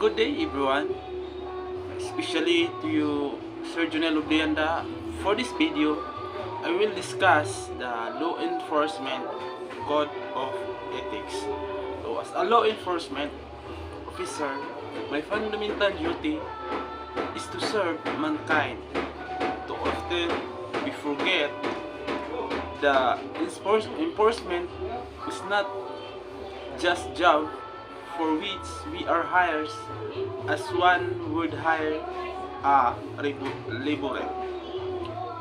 Good day everyone, especially to you Sir Junel Oblianda. For this video, I will discuss the law enforcement code of ethics. So as a law enforcement officer, my fundamental duty is to serve mankind. Too often we forget the enforcement is not just job for which we are hired as one would hire a laborer.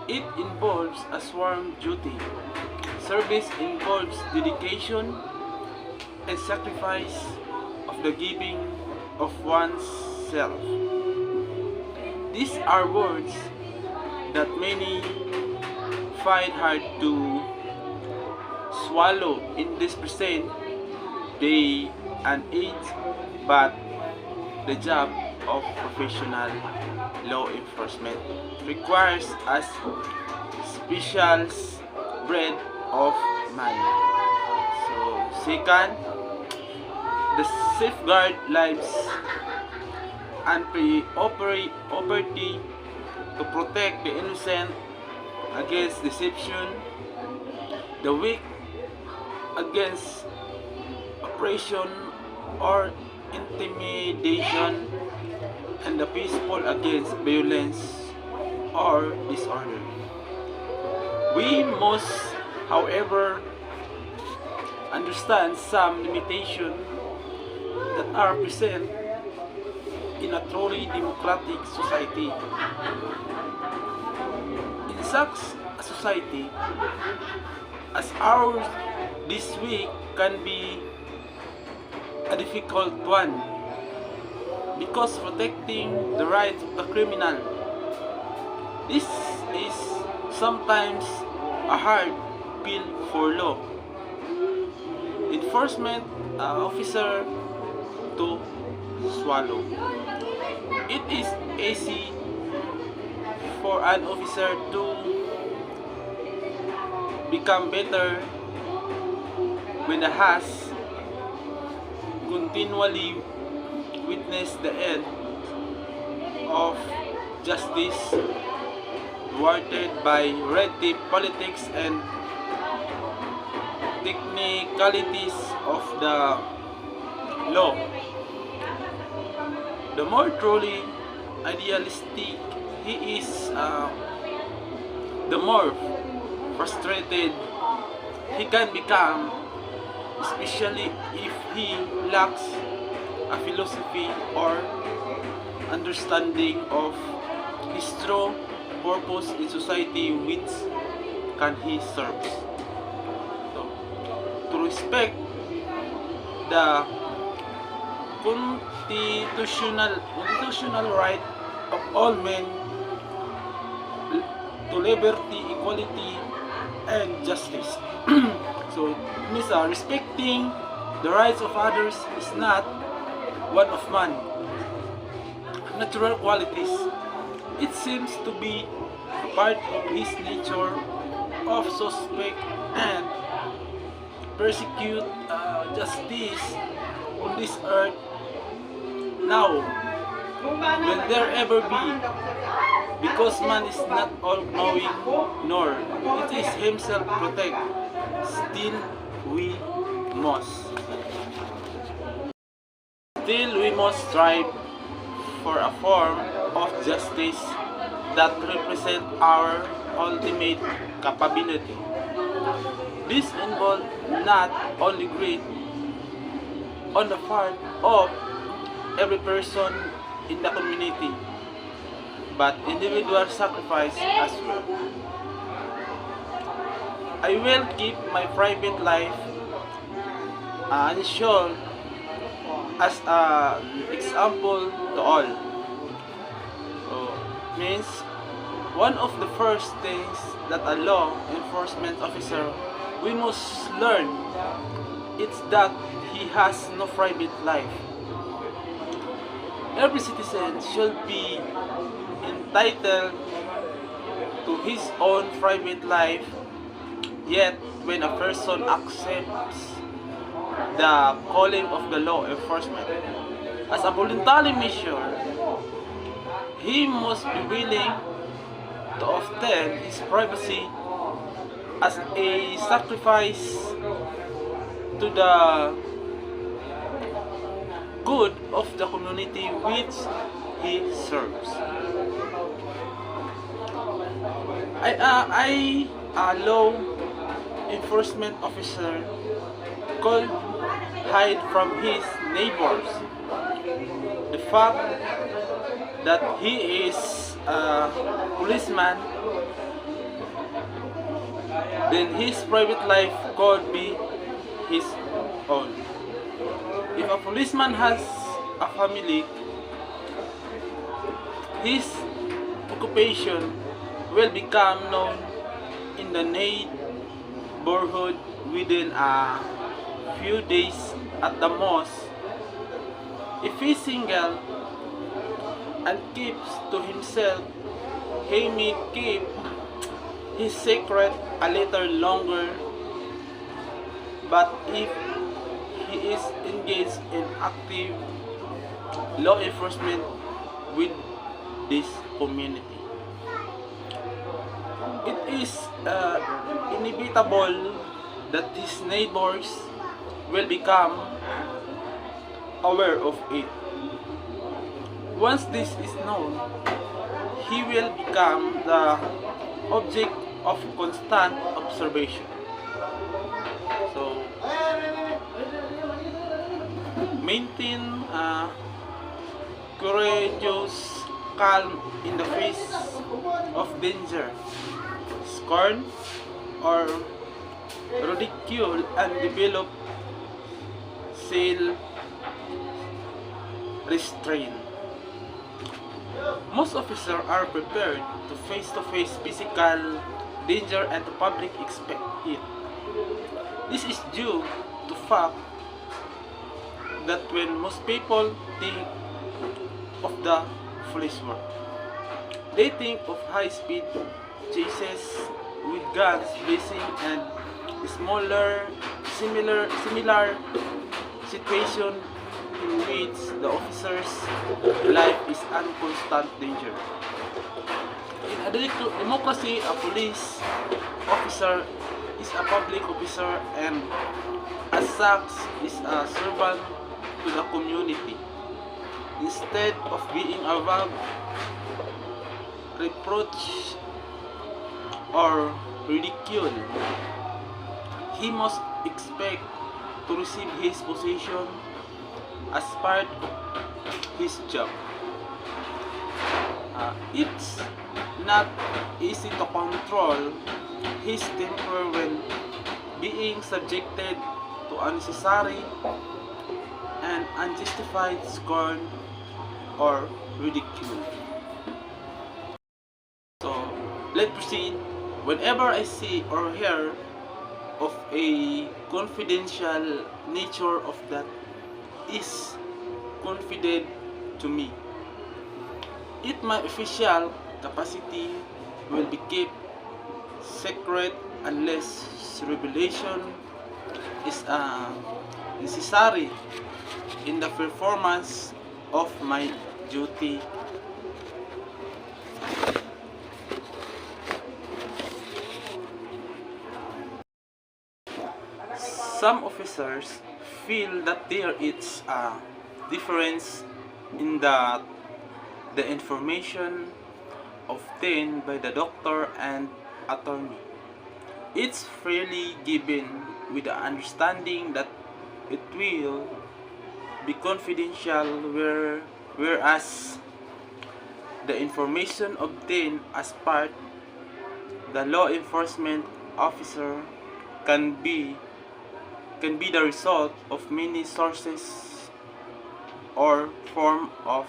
It involves a sworn duty. Service involves dedication and sacrifice of the giving of one's self. These are words that many find hard to swallow in this present day and age, but the job of professional law enforcement requires a special breed of man. So, second, the safeguard lives and property to protect the innocent against deception, the weak against oppression or intimidation, and the peaceful against violence or disorder. We must, however, understand some limitations that are present in a truly democratic society. In such a society as ours, this week can be a difficult one because protecting the rights of the criminal. This is sometimes a hard pill for law enforcement officer to swallow. It is easy for an officer to become better when he has continually witness the end of justice thwarted by red tape politics and technicalities of the law. The more truly idealistic he is, the more frustrated he can become, especially if he lacks a philosophy or understanding of his true purpose in society which can he serves. So, to respect the constitutional right of all men to liberty, equality, and justice. So, it means respecting the rights of others is not one of man natural qualities. It seems to be part of his nature of suspect and persecute justice on this earth. Now, will there ever be? Because man is not all-knowing, nor it is himself protect. Still, we must strive for a form of justice that represents our ultimate capability. This involves not only great on the part of every person in the community, but individual sacrifice as well. I will keep my private life unsure as an example to all. So, means one of the first things that a law enforcement officer we must learn is that he has no private life. Every citizen should be entitled to his own private life, yet when a person accepts the calling of the law enforcement, As a voluntary measure, he must be willing to obtain his privacy as a sacrifice to the good of the community which he serves. A law enforcement officer could hide from his neighbors the fact that he is a policeman, then his private life could be his own. If a policeman has a family, his occupation will become known in the neighborhood within a few days at the most. If he's single and keeps to himself, he may keep his secret a little longer. But if he is engaged in active law enforcement with this community, it is inevitable that his neighbors will become aware of it. Once this is known, he will become the object of constant observation. So, maintain a courageous calm in the face of danger, scorn, or ridicule, and develop self-restraint. Most officers are prepared to face physical danger and the public expect it. This is due to fact that when most people think of the police work, they think of high-speed chases with guns blazing and similar situation in which the officer's life is in constant danger. In a democracy, a police officer is a public officer and as such is a servant to the community. Instead of being above reproach or ridicule, he must expect to receive his position as part of his job. It's not easy to control his temper when being subjected to unnecessary and unjustified scorn or ridicule. So, let's proceed. Whenever I see or hear of a confidential nature of that is confided to me, my official capacity will be kept secret unless revelation is necessary in the performance of my duty. Some officers feel that there is a difference in that the information obtained by the doctor and attorney. It's freely given with the understanding that it will be confidential, whereas the information obtained as part the law enforcement officer can be the result of many sources or form of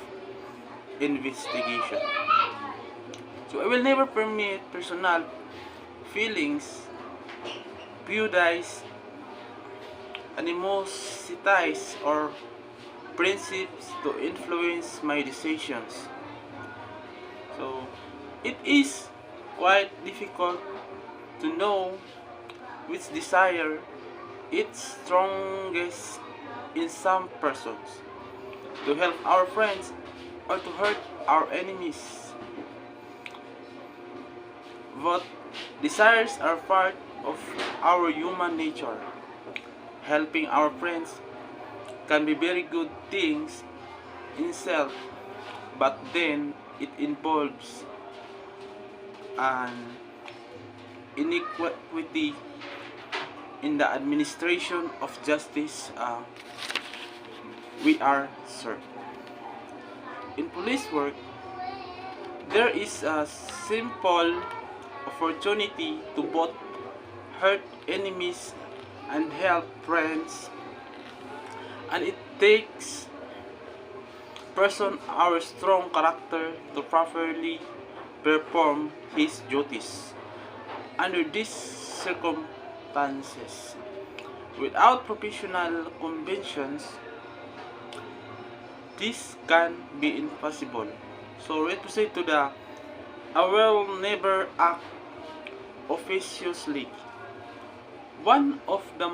investigation. So I will never permit personal feelings, prejudice, animosities, or principles to influence my decisions. So it is quite difficult to know which desire is strongest in some persons. to help our friends, or to hurt our enemies. Both desires are part of our human nature. Helping our friends can be very good things in itself, but then it involves an inequity in the administration of justice we are served. In police work, there is a simple opportunity to both hurt enemies and help friends, and it takes person our strong character to properly perform his duties under these circumstances. Without professional conventions, this can be impossible. So we say to the I will never act officiously. One of the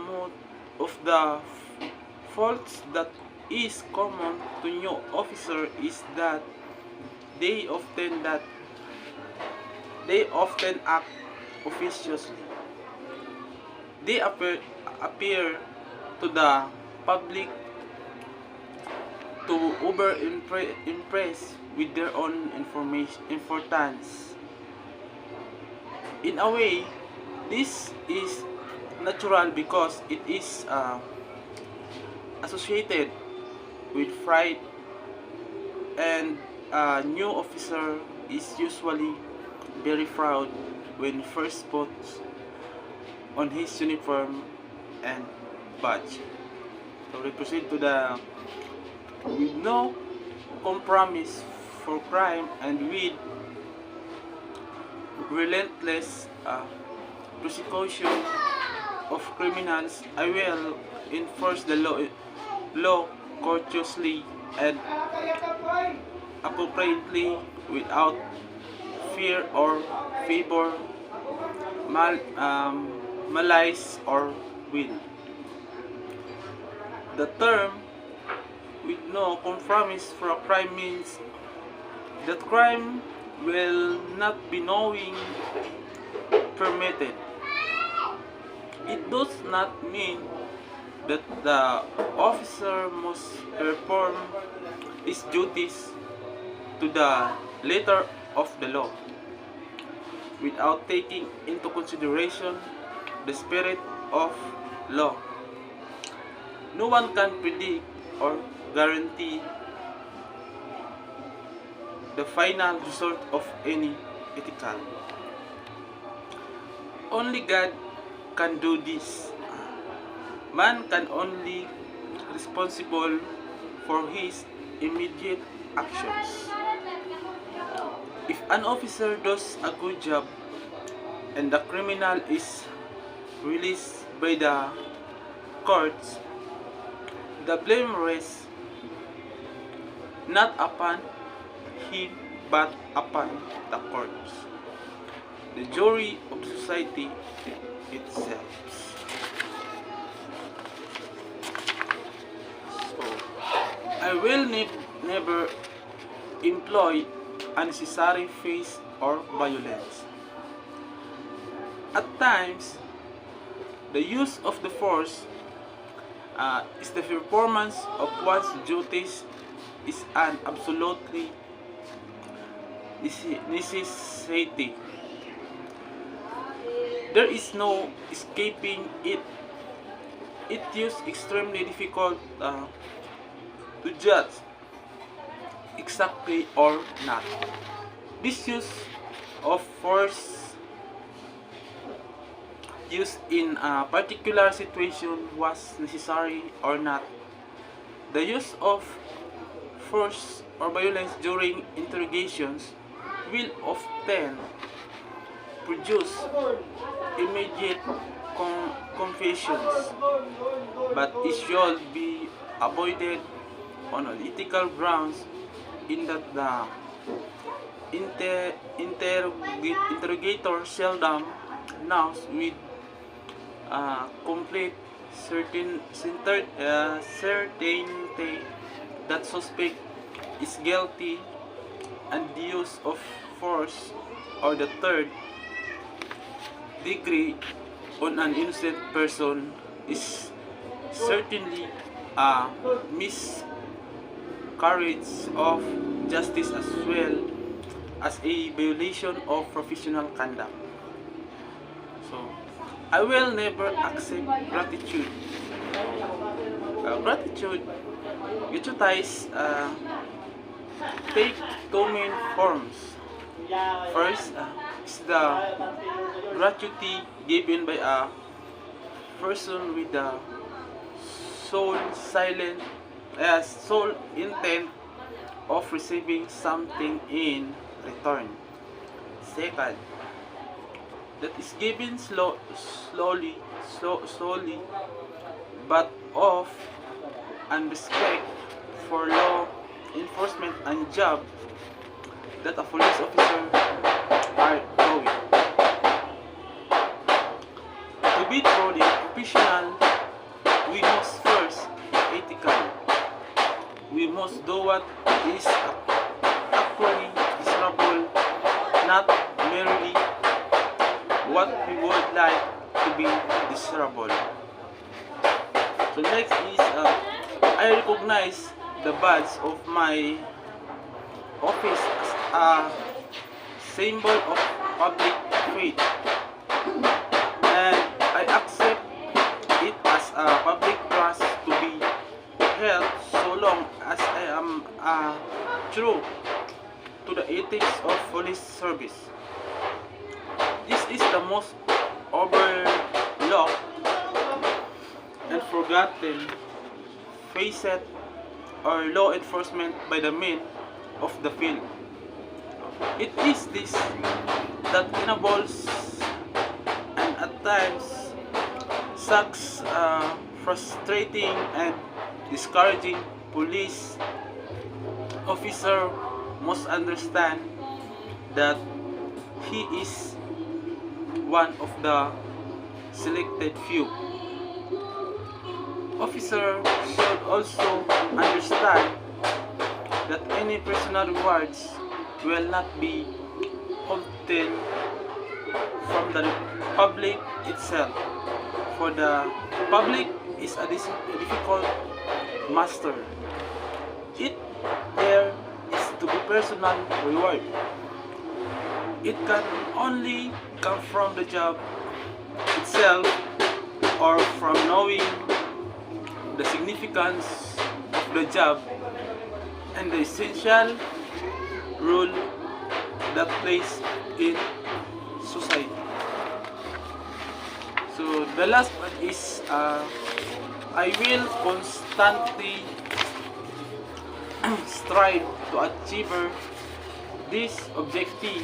faults that is common to new officers is that they often that they often act officiously. They appear to the public to impress with their own importance. In a way, this is natural because it is associated with pride, and a new officer is usually very proud when first puts on his uniform and badge. So we proceed to the with no compromise for crime and with relentless prosecution of criminals, I will enforce the law courteously and appropriately without fear or favor, malice or will. The term with no compromise for a crime means that crime will not be knowing permitted. It does not mean that the officer must perform his duties to the letter of the law without taking into consideration the spirit of law. No one can predict or guarantee the final result of any ethical. Only God can do this. Man can only responsible for his immediate actions. If an officer does a good job and the criminal is released by the courts, the blame rests not upon him but upon the courts, the jury of society itself. So, I will never employ unnecessary force or violence. At times, the use of the force is the performance of one's duties is an absolutely necessity. There is no escaping it. It is extremely difficult to judge exactly or not. This use of force used in a particular situation was necessary or not. The use of force or violence during interrogations will often produce immediate confessions, but it should be avoided on ethical grounds in that the interrogator seldom knows with complete certainty that suspect is guilty and the use of force or the third degree on an innocent person is certainly a miscarriage of justice as well as a violation of professional conduct. So, I will never accept gratitude. Gratitude utilize take two main forms. First is the gratuity given by a person with the sole intent of receiving something in return. Second, that is given slowly, but of and respect for law enforcement and job that a police officer are doing. To be truly professional, we must first be ethical. We must do what is actually desirable, not merely what we would like to be desirable. So next is I recognize the badge of my office as a symbol of public faith, and I accept it as a public trust to be held so long as I am true to the ethics of police service. This is the most overlooked and forgotten facet or law enforcement by the men of the field. It is this that enables and at times sucks frustrating and discouraging police officer must understand that he is one of the selected few. Officer should also understand that any personal rewards will not be obtained from the public itself, for the public is a difficult master. It there is to be personal reward. It can only come from the job itself or from knowing the significance of the job and the essential role that plays in society. So the last one is I will constantly strive to achieve this objective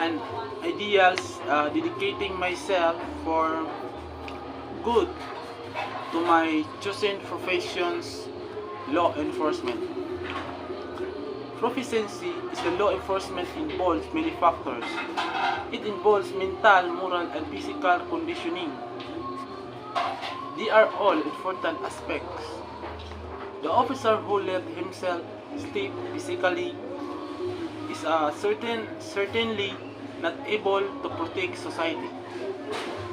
and ideals, dedicating myself for good to my chosen professions, law enforcement. Proficiency is the law enforcement involves many factors. It involves mental, moral, and physical conditioning. They are all important aspects. The officer who let himself stay physically is certainly not able to protect society.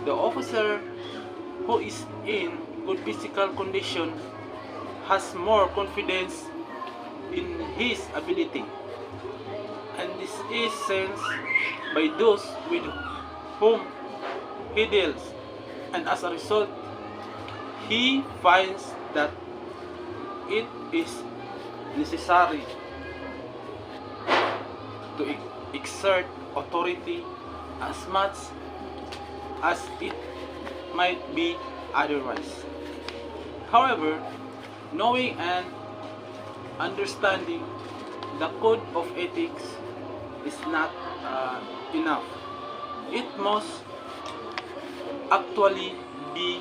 The officer who is in good physical condition has more confidence in his ability, and this is sensed by those with whom he deals, and as a result he finds that it is necessary to exert authority as much as it might be otherwise. However, knowing and understanding the code of ethics is not enough. It must actually be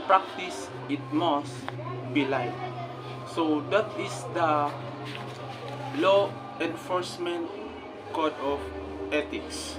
practiced. It must be lived. So that is the law enforcement code of ethics.